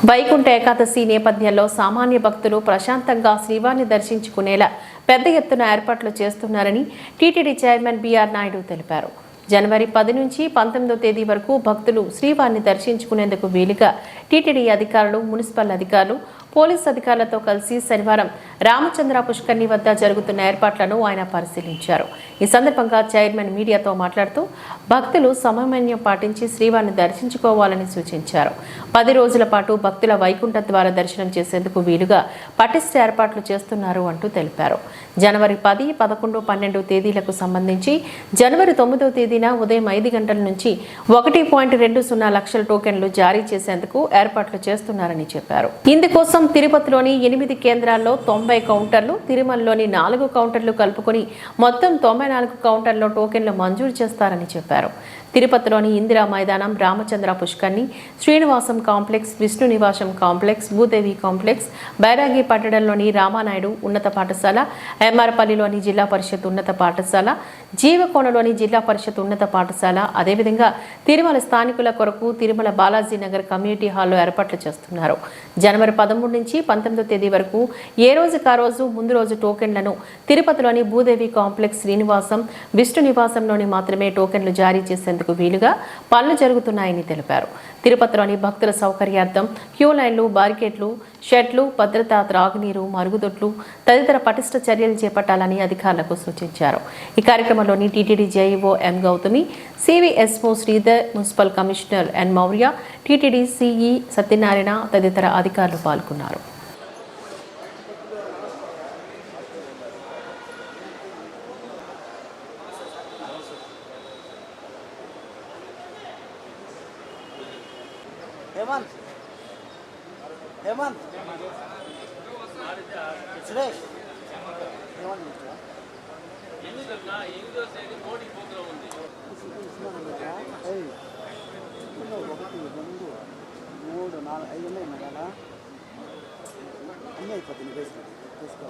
వైకుంఠ ఏకాదశి నేపథ్యంలో సామాన్య భక్తులు ప్రశాంతంగా శ్రీవారిని దర్శించుకునేలా పెద్ద ఎత్తున ఏర్పాట్లు చేస్తున్నారని టీటీడీ చైర్మన్ బిఆర్ నాయుడు తెలిపారు. జనవరి 10 నుంచి 19వ తేదీ వరకు భక్తులు శ్రీవారిని దర్శించుకునేందుకు వీలుగా టీటీడీ అధికారులు, మున్సిపల్ అధికారులు, పోలీస్ అధికారులతో కలిసి శనివారం రామచంద్ర పుష్కరిణి వద్ద జరుగుతున్న ఏర్పాట్లను ఆయన పరిశీలించారు. ఈ సందర్భంగా చైర్మన్ మీడియాతో మాట్లాడుతూ భక్తులు సమన్వయం పాటించి శ్రీవారిని దర్శించుకోవాలని సూచించారు. 10 రోజుల పాటు భక్తుల వైకుంఠ ద్వార దర్శనం చేసేందుకు వీలుగా పటిష్ట ఏర్పాట్లు చేస్తున్నారు అంటూ తెలిపారు. జనవరి 10, 11, 12 తేదీలకు సంబంధించి జనవరి 9వ తేదీన ఉదయం 5 గంటల నుంచి 1.20 లక్షల టోకెన్లు జారీ చేసేందుకు ఏర్పాట్లు చేస్తున్నారని చెప్పారు. ఇందుకోసం తిరుపతిలోని 8 కేంద్రాల్లో 90 కౌంటర్లు, తిరుమలలోని 4 కౌంటర్లు కలుపుకొని మొత్తం 94 కౌంటర్లలో టోకెన్లు మంజూరు చేస్తారని చెప్పారు. తిరుపతిలోని ఇందిరా మైదానం, రామచంద్ర పుష్కరిణి, శ్రీనివాసం కాంప్లెక్స్, విష్ణు నివాసం కాంప్లెక్స్, భూదేవి కాంప్లెక్స్, బైరాగి పట్టణంలోని రామానాయుడు ఉన్నత పాఠశాల, ఎంఆర్పల్లిలోని జిల్లా పరిషత్ ఉన్నత పాఠశాల, జీవకోణలోని జిల్లా పరిషత్ ఉన్నత పాఠశాల, అదేవిధంగా తిరుమల స్థానికుల కొరకు తిరుమల బాలాజీ నగర్ కమ్యూనిటీ హాల్లో ఏర్పాట్లు చేస్తున్నారు. జనవరి 13 నుంచి 19వ తేదీ వరకు ఏ రోజుకా రోజు ముందు రోజు టోకెన్లను తిరుపతిలోని భూదేవి కాంప్లెక్స్, శ్రీనివాసం, విష్ణు నివాసంలోని మాత్రమే టోకెన్లు జారీ చేసేందుకు వీలుగా పనులు జరుగుతున్నాయని తెలిపారు. తిరుపతిలోని భక్తుల సౌకర్యార్థం క్యూ లైన్లు, బారికేట్లు, షెడ్లు, భద్రత, త్రాగునీరు, మరుగుదొడ్లు తదితర పటిష్ట చర్యలు చేపట్టాలని అధికారులకు సూచించారు. ఈ కార్యక్రమంలోని TTD JEO M Gautami, CVSO Sridhar, municipal commissioner N Maurya, TTD CE Satyanarayana తదితర అధికారులు పాల్గొన్నారు. हेमंत सुरेश మూడు నాలుగు 5 ఉన్నాయి కదా అన్నీ అయిపోతుంది తీసుకో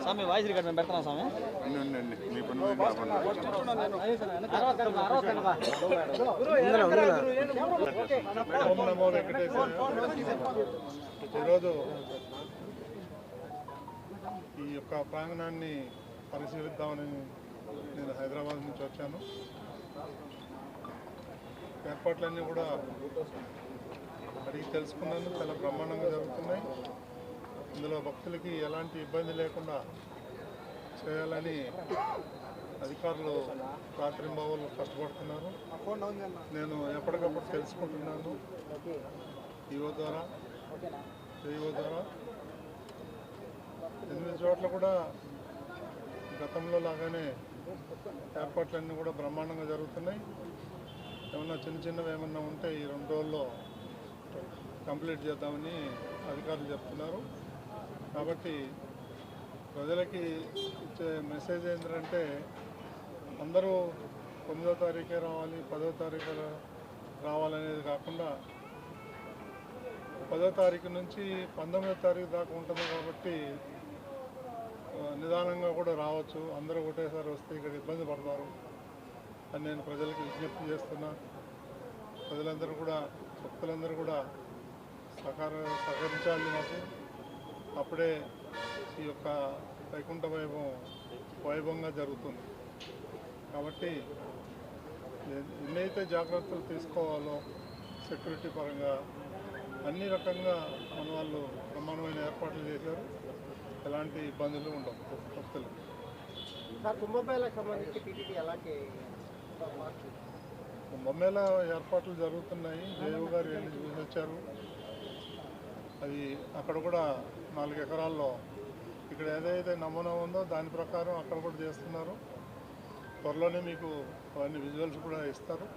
స్వామి వాయిస్ రికార్డ్ నేను పెడతాను స్వామి. ఈరోజు ఈ యొక్క ప్రాంగణాన్ని పరిశీలిద్దామని నేను హైదరాబాద్ నుంచి వచ్చాను. ఏర్పాట్లన్నీ కూడా అడిగి తెలుసుకున్నాను. చాలా బ్రహ్మాండంగా జరుగుతున్నాయి. ఇందులో భక్తులకి ఎలాంటి ఇబ్బంది లేకుండా చేయాలని అధికారులు రాత్రింబవళ్ళు కష్టపడుతున్నారు. నేను ఎప్పటికప్పుడు తెలుసుకుంటున్నాను. ఈఓ ద్వారా 8 చోట్ల కూడా గతంలో లాగానే ఏర్పాట్లన్నీ కూడా బ్రహ్మాండంగా జరుగుతున్నాయి. ఏమన్నా చిన్నవి ఏమన్నా ఉంటే ఈ 2 రోజుల్లో కంప్లీట్ చేద్దామని అధికారులు చెప్తున్నారు. కాబట్టి ప్రజలకి ఇచ్చే మెసేజ్ ఏంటంటే అందరూ 9వ తారీఖే రావాలి, 10వ తారీఖు రావాలనేది కాకుండా 10వ తారీఖు నుంచి 19వ తారీఖు దాకా ఉంటుంది. కాబట్టి నిదానంగా కూడా రావచ్చు. అందరూ ఒకటేసారి వస్తే ఇక్కడ ఇబ్బంది పడతారు అని నేను ప్రజలకు విజ్ఞప్తి చేస్తున్నా. ప్రజలందరూ కూడా భక్తులందరూ కూడా సహకరించాలి మాకు. అప్పుడే ఈ యొక్క వైకుంఠ వైభవంగా జరుగుతుంది. కాబట్టి ఎన్నైతే జాగ్రత్తలు తీసుకోవాలో సెక్యూరిటీ పరంగా అన్ని రకంగా మన వాళ్ళు బ్రహ్మాండమైన ఏర్పాట్లు చేశారు. ఎలాంటి ఇబ్బందులు ఉండవు భక్తులు. కుంభమేళకు సంబంధించి టీటీడీ ఎలాంటి కుంభమేళ ఏర్పాట్లు జరుగుతున్నాయి. జయవు గారు వెళ్ళి చూసి వచ్చారు. అది అక్కడ కూడా 4 ఎకరాల్లో ఇక్కడ ఏదైతే నమూనా ఉందో దాని ప్రకారం అక్కడ కూడా చేస్తున్నారు. త్వరలోనే మీకు అవన్నీ విజువల్స్ కూడా ఇస్తారు.